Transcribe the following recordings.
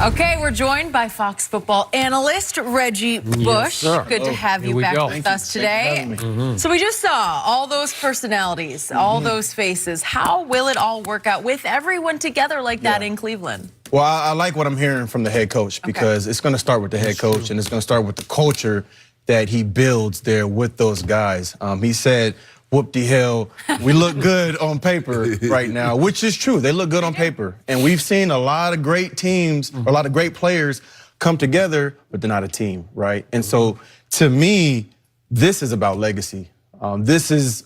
Okay, we're joined by Fox football analyst Reggie Bush. Yes, Good to have you back with us today. So we just saw all those personalities, all those faces. How will it all work out with everyone together like that in Cleveland? Well, I like what I'm hearing from the head coach because it's going to start with the head coach and it's going to start with the culture that he builds there with those guys. He said, whoop-de-hell, we look good on paper right now, which is true. They look good on paper. And we've seen a lot of great teams, a lot of great players come together, but they're not a team, right? And so, to me, this is about legacy. This is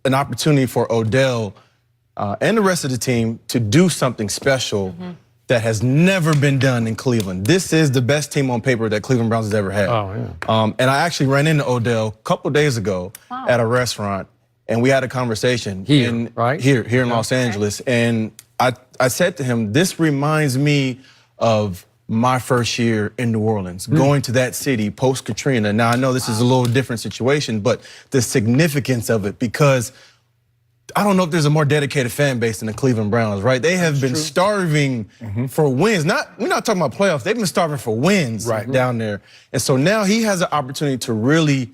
an opportunity for Odell and the rest of the team to do something special that has never been done in Cleveland. This is the best team on paper that Cleveland Browns has ever had. And I actually ran into Odell a couple days ago at a restaurant, and we had a conversation here in Los Angeles. And I said to him, this reminds me of my first year in New Orleans, going to that city post-Katrina. Now, I know this is a little different situation, but the significance of it, because I don't know if there's a more dedicated fan base than the Cleveland Browns, right? They have been starving for wins. We're not talking about playoffs. They've been starving for wins down there. And so now he has an opportunity to really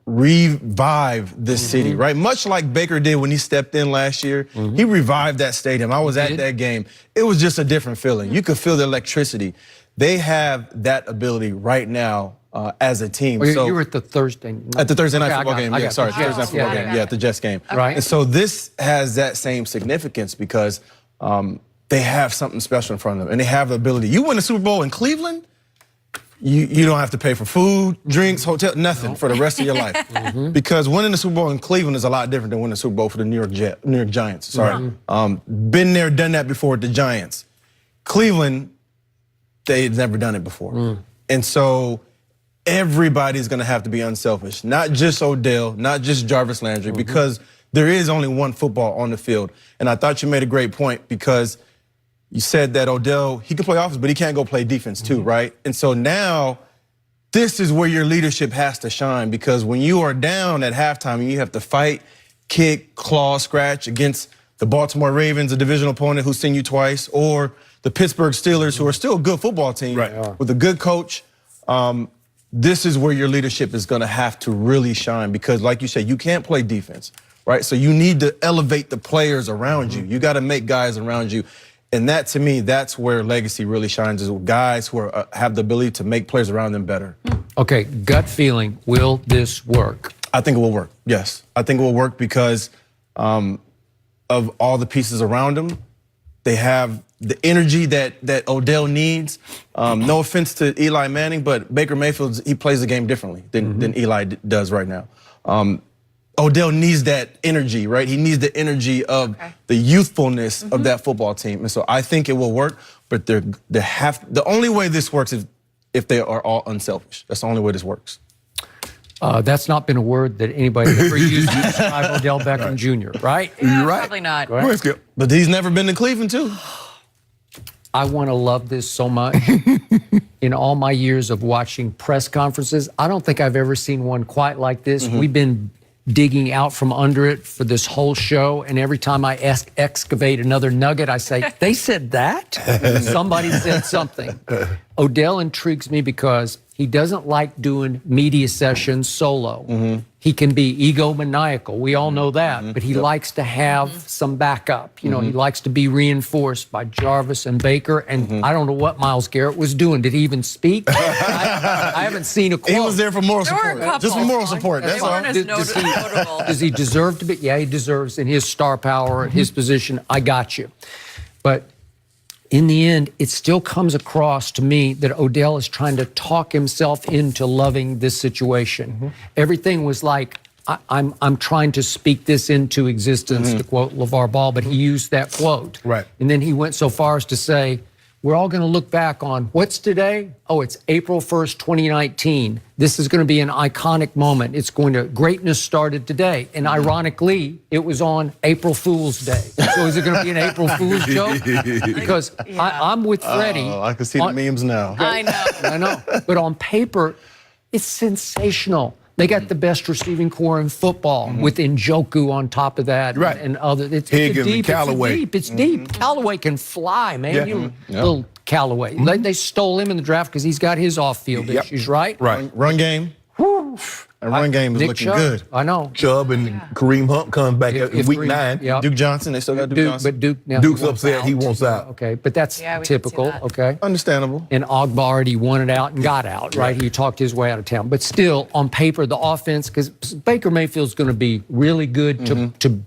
revive this city, right? Much like Baker did when he stepped in last year. He revived that stadium. I was at that game. It was just a different feeling. You could feel the electricity. They have that ability right now as a team. Well, you were at the Thursday night. At the Thursday night football game. Yeah, sorry, Thursday night football game. Yeah, at the Jets game. Right. And so this has that same significance because they have something special in front of them, and they have the ability. You win the Super Bowl in Cleveland, you don't have to pay for food, drinks, hotel, nothing for the rest of your life. Because winning the Super Bowl in Cleveland is a lot different than winning the Super Bowl for the New York Giants. Sorry. Been there, done that before with the Giants. Cleveland, they've never done it before. And so everybody's gonna have to be unselfish. Not just Odell, not just Jarvis Landry, because there is only one football on the field. And I thought you made a great point because you said that Odell, he can play offense, but he can't go play defense too, right? And so now, this is where your leadership has to shine, because when you are down at halftime and you have to fight, kick, claw, scratch against the Baltimore Ravens, a divisional opponent who's seen you twice, or the Pittsburgh Steelers, who are still a good football team with a good coach, this is where your leadership is gonna have to really shine, because like you said, you can't play defense, right? So you need to elevate the players around you. You gotta make guys around you. And that, to me, that's where legacy really shines, is guys who have the ability to make players around them better. Okay, gut feeling, will this work? I think it will work, yes. I think it will work because of all the pieces around them. They have the energy that Odell needs. No offense to Eli Manning, but Baker Mayfield, he plays the game differently than Eli does right now. Odell needs that energy, right? He needs the energy of the youthfulness of that football team. And so I think it will work, but the only way this works is if they are all unselfish. That's the only way this works. That's not been a word that anybody ever used to describe Odell Beckham Jr., right? Yeah, You're right. Probably not. Right. But he's never been to Cleveland, too. I want to love this so much. In all my years of watching press conferences, I don't think I've ever seen one quite like this. We've been digging out from under it for this whole show, and every time I excavate another nugget, I say, they said that? Somebody said something. Odell intrigues me because he doesn't like doing media sessions solo. He can be egomaniacal, we all know that, but he likes to have some backup. You know, he likes to be reinforced by Jarvis and Baker, and I don't know what Miles Garrett was doing. Did he even speak? I haven't seen a quote. He was there for moral support. Just for moral support, that's all. Does he deserve to be? Yeah, he deserves, in his star power, his position, I got you. But in the end, it still comes across to me that Odell is trying to talk himself into loving this situation. Everything was like, I'm trying to speak this into existence, to quote LeVar Ball, but he used that quote. Right. And then he went so far as to say, we're all going to look back on, what's today? Oh, it's April 1st, 2019. This is going to be an iconic moment. It's going to, greatness started today. And ironically, it was on April Fool's Day. So is it going to be an April Fool's joke? Because I'm with Freddie. I can see the memes now. I know. I know. But on paper, it's sensational. They got the best receiving core in football with Njoku on top of that, Right. and other. It's Higgins deep. and Callaway. It's deep. Callaway can fly, man. Yeah. Little Callaway. They stole him in the draft because he's got his off-field issues, right? Right. Run game. Whew. And run game is Nick looking Chubb, good. I know. Chubb and Kareem Hunt comes back in week 9. Yeah. Duke Johnson, they still got Duke Johnson. But Duke now Duke's he wants upset. out. He wants out. Okay, but that's Yeah, we can see typical. that. Okay. Understandable. And Ogba already wanted out and got out, right? He talked his way out of town. But still, on paper, the offense, because Baker Mayfield's going to be really good to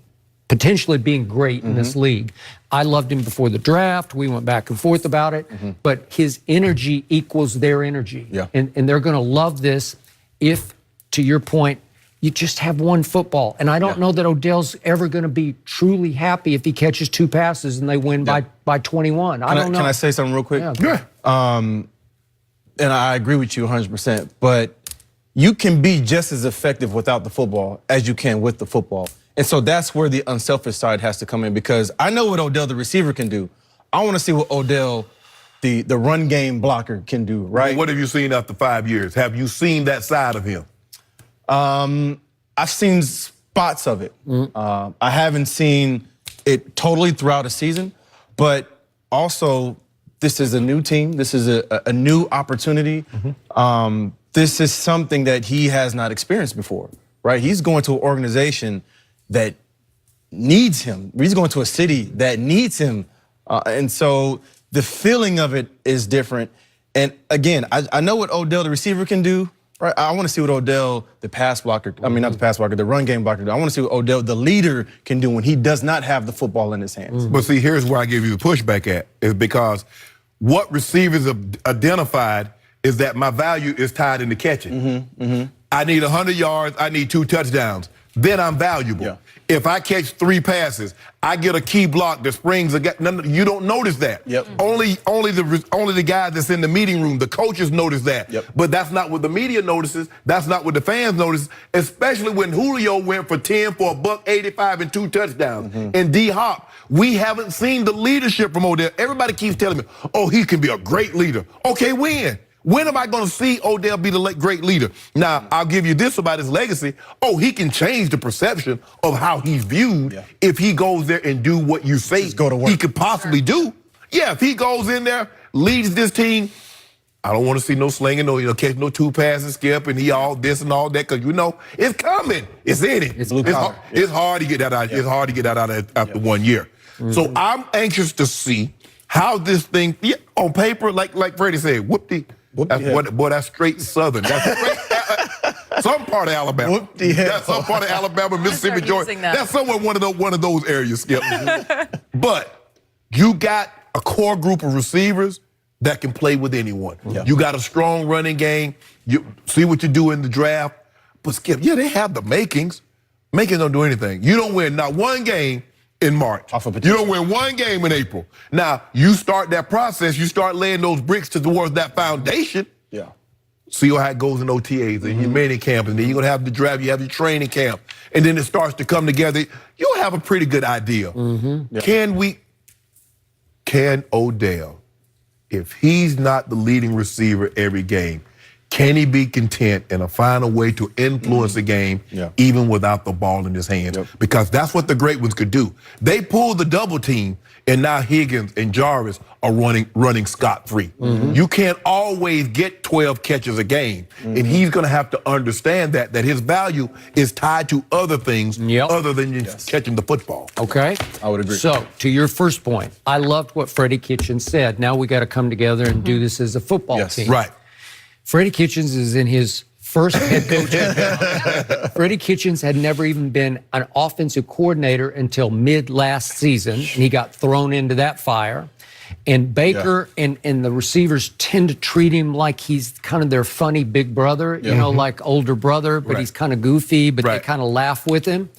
potentially being great in this league. I loved him before the draft. We went back and forth about it. But his energy equals their energy. Yeah. And they're going to love this if, to your point, you just have one football. And I don't know that Odell's ever going to be truly happy if he catches 2 passes and they win by 21. I don't know. Can I say something real quick? Yeah. And I agree with you 100%, but you can be just as effective without the football as you can with the football. And so that's where the unselfish side has to come in, because I know what Odell, the receiver, can do. I want to see what Odell, the run game blocker, can do, right? What have you seen after 5 years? Have you seen that side of him? I've seen spots of it. I haven't seen it totally throughout a season, but also this is a new team. This is a new opportunity. This is something that he has not experienced before, right? He's going to an organization that needs him. He's going to a city that needs him. And so the feeling of it is different. And again, I know what Odell, the receiver, can do. Right, I want to see what Odell, the pass blocker, I mean, not the pass blocker, the run game blocker, I want to see what Odell, the leader, can do when he does not have the football in his hands. But see, here's where I give you the pushback at, is because what receivers have identified is that my value is tied into catching. I need 100 yards, I need 2 touchdowns. Then I'm valuable. Yeah. If I catch 3 passes, I get a key block that springs. You don't notice that. Yep. Only the guy that's in the meeting room, the coaches notice that. Yep. But that's not what the media notices. That's not what the fans notice. Especially when Julio went for 10 for $185 and 2 touchdowns. And D-Hop, we haven't seen the leadership from Odell. Everybody keeps telling me, oh, he can be a great leader. Okay, when? When am I going to see Odell be the great leader? Now, I'll give you this about his legacy. Oh, he can change the perception of how he's viewed if he goes there and do what you say he could possibly do. Yeah, if he goes in there, leads this team, I don't want to see no slinging, no catch no 2 passes, skip, and he all this and all that, because it's coming. It's in it. It's hard. It's hard to get that out. It's hard to get that out after 1 year. So I'm anxious to see how this thing, on paper, like Freddie said, that's straight Southern. That's straight, some part of Alabama. That's some part of Alabama, Mississippi, Georgia. That's somewhere one of those areas, Skip. But you got a core group of receivers that can play with anyone. You got a strong running game. You see what you do in the draft. But Skip, they have the makings. Makings don't do anything. You don't win not one game in March. You don't win one game in April. Now, you start that process, you start laying those bricks towards that foundation. Yeah. See how it goes in OTAs and your mini camp, and then you're going to have the draft, you have your training camp, and then it starts to come together. You'll have a pretty good idea. Can Odell, if he's not the leading receiver every game, can he be content and find a way to influence the game even without the ball in his hands? Because that's what the great ones could do. They pulled the double team, and now Higgins and Jarvis are running scot-free. You can't always get 12 catches a game, and he's going to have to understand that his value is tied to other things other than just catching the football. Okay. I would agree. So, to your first point, I loved what Freddie Kitchens said. Now we got to come together and do this as a football team. Right. Freddie Kitchens is in his first head coach. Freddie Kitchens had never even been an offensive coordinator until mid-last season, and he got thrown into that fire. And Baker and the receivers tend to treat him like he's kind of their funny big brother, like older brother, but he's kind of goofy, but they kind of laugh with him.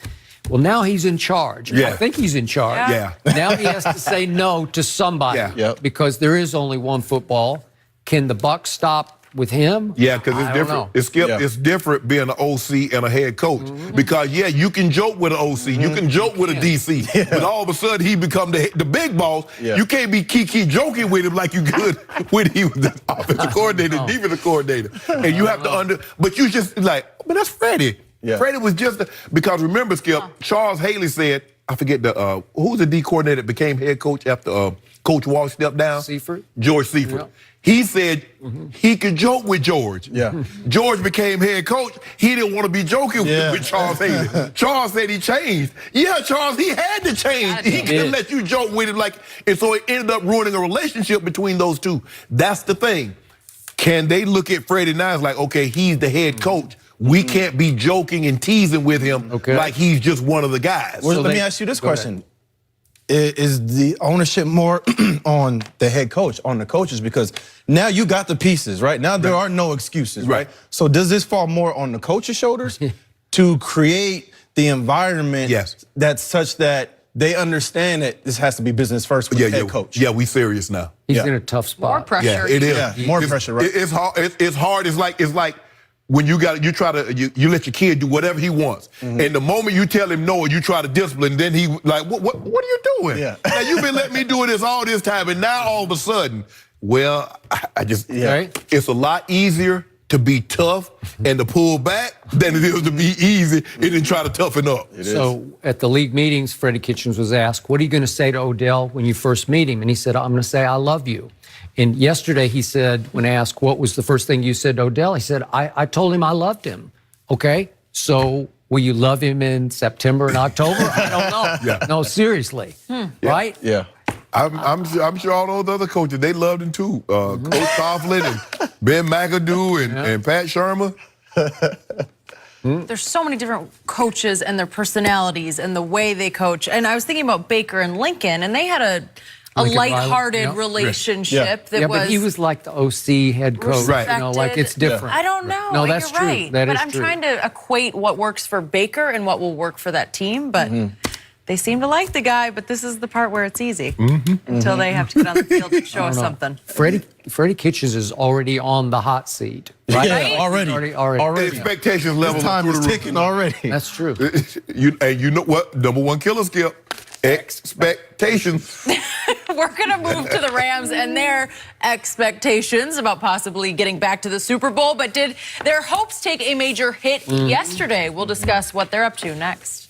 Well, now he's in charge. I think he's in charge. Now he has to say no to somebody because there is only one football. Can the buck stop with him. Yeah, because it's I don't different. know. It's, Skip, Yeah. it's different being an OC and a head coach. Because, yeah, you can joke with an OC. You can joke with a DC. But all of a sudden, he become the big boss. Yeah. You can't be kiki joking with him like you could when he was the offensive coordinator, defensive coordinator. And you have to but you just like, but that's Freddie. Yeah. Freddie was just, because remember, Skip, Charles Haley said, I forget who was the D coordinator that became head coach after Coach Walsh stepped down? Seifert. George Seifert. Yeah. He said he could joke with George. Yeah. George became head coach. He didn't want to be joking with Charles Haley. Charles said he changed. Yeah, Charles, he had to change. He couldn't let you joke with him and so it ended up ruining a relationship between those two. That's the thing. Can they look at Freddie now as like, okay, he's the head coach. We can't be joking and teasing with him like he's just one of the guys. Well, let me ask you this question. Is the ownership more on the head coach, on the coaches? Because now you got the pieces, right? Now there are no excuses, right? So does this fall more on the coach's shoulders to create the environment that's such that they understand that this has to be business first with the head coach? Yeah, we serious now. He's in a tough spot. More pressure. Yeah, it is. Yeah, more pressure, right? It's hard. It's hard. It's like when you let your kid do whatever he wants, and the moment you tell him no, or you try to discipline, then he like, what are you doing? Yeah. Now, you've been letting me do this all this time, and now all of a sudden, well, I just it's a lot easier to be tough and to pull back than it is to be easy and then try to toughen up. So at the league meetings, Freddie Kitchens was asked, what are you going to say to Odell when you first meet him? And he said, I'm going to say, I love you. And yesterday he said, when asked, what was the first thing you said to Odell? He said, I told him I loved him. Okay, so will you love him in September and October? I don't know. No, seriously, right? Yeah. I'm sure all those other coaches, they loved him too. Coach Coughlin and Ben McAdoo and Pat Shermer. There's so many different coaches and their personalities and the way they coach. And I was thinking about Baker and Lincoln, and they had a lighthearted relationship that was. But he was like the OC head coach. Right. You know, like it's different. I don't know. No, that's You're true. right. That but is I'm true. trying to equate what works for Baker and what will work for that team. But they seem to like the guy, but this is the part where it's easy until they have to get on the field and show us something. Freddie Kitchens is already on the hot seat. Right? Yeah, already. The expectations level Time is ticking already. That's true. You know what? Number one killer, Skip. Expectations. We're going to move to the Rams and their expectations about possibly getting back to the Super Bowl. But did their hopes take a major hit yesterday? We'll discuss what they're up to next.